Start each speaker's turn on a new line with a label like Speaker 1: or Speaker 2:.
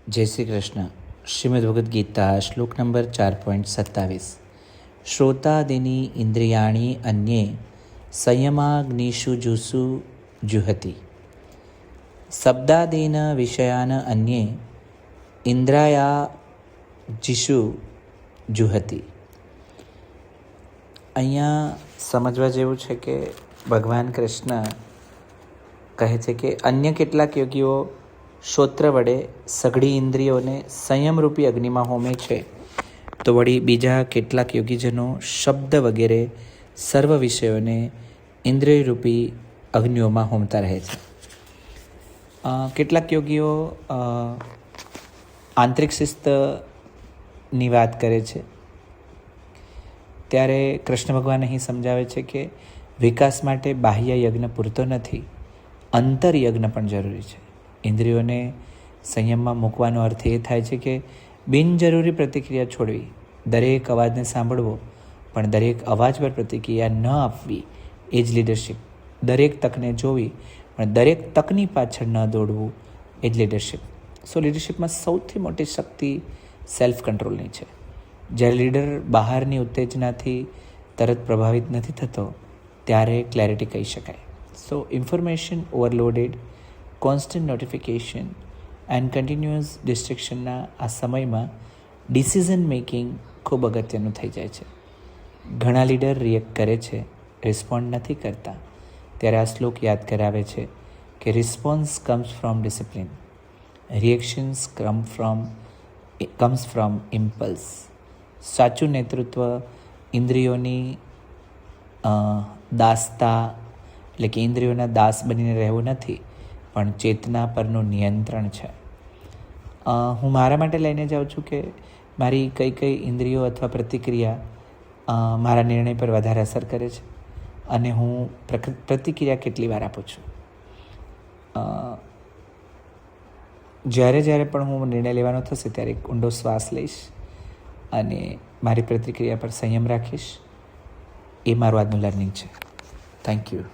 Speaker 1: जय श्री कृष्ण। श्रीमद् भगवद गीता श्लोक नंबर 4.27। श्रोतादीनि इंद्रियाणि अन्ये संयमाग्निषु जुषु जुहति। शब्दादीन विषयान अन्ये इंद्रियाजिषु जुहति। અહીંયા સમજવા જેવું છે કે ભગવાન કૃષ્ણ કહે છે કે અન્ય કેટલાક યોગીઓ શ્રોત્ર વડે સઘળી ઇન્દ્રિયોને સંયમરૂપી અગ્નિમાં હોમે છે, તો વળી બીજા કેટલાક યોગીજનો શબ્દ વગેરે સર્વ વિષયોને ઇન્દ્રિયરૂપી અગ્નિઓમાં હોમતા રહે છે. કેટલાક યોગીઓ આંતરિક શિસ્તની વાત કરે છે, ત્યારે કૃષ્ણ ભગવાન અહીં સમજાવે છે કે વિકાસ માટે બાહ્ય યજ્ઞ પૂરતો નથી, અંતરયજ્ઞ પણ જરૂરી છે. ઇન્દ્રિયોને સંયમમાં મૂકવાનો અર્થ એ થાય છે કે બિનજરૂરી પ્રતિક્રિયા છોડવી, દરેક અવાજને સાંભળવો પણ દરેક અવાજ પર પ્રતિક્રિયા ન આપવી એ જ લીડરશિપ. દરેક તકને જોવી પણ દરેક તકની પાછળ ન દોડવું એ જ લીડરશિપ. લીડરશિપમાં સૌથી મોટી શક્તિ સેલ્ફ કંટ્રોલની છે. જ્યારે લીડર બહારની ઉત્તેજનાથી તરત પ્રભાવિત નથી થતો ત્યારે ક્લેરિટી કહી શકાય. Information overloaded, constant notification and continuous ડિસ્ટ્રેક્શનના આ સમયમાં ડિસિઝન મેકિંગ ખૂબ અગત્યનું થઈ જાય છે. ઘણા લીડર રિએક્ટ કરે છે, રિસ્પોન્ડ નથી કરતા. ત્યારે આ શ્લોક યાદ કરાવે છે કે response comes from discipline, reactions comes from impulse. સાચું નેતૃત્વ ઇન્દ્રિયોની દાસતા એટલે કે ઇન્દ્રિયોના દાસ બનીને રહેવું નથી, પણ ચેતના પરનું નિયંત્રણ છે. હું મારા માટે લઈને જાઉં છું કે મારી કઈ કઈ ઇન્દ્રિયો અથવા પ્રતિક્રિયા મારા નિર્ણય પર વધારે અસર કરે છે અને હું પ્રતિક્રિયા કેટલી વાર આપું છું. જ્યારે પણ હું નિર્ણય લેવાનો થશે ત્યારે એક ઊંડો શ્વાસ લઈશ અને મારી પ્રતિક્રિયા પર સંયમ રાખીશ. એ મારું આજનું લર્નિંગ છે. Thank you.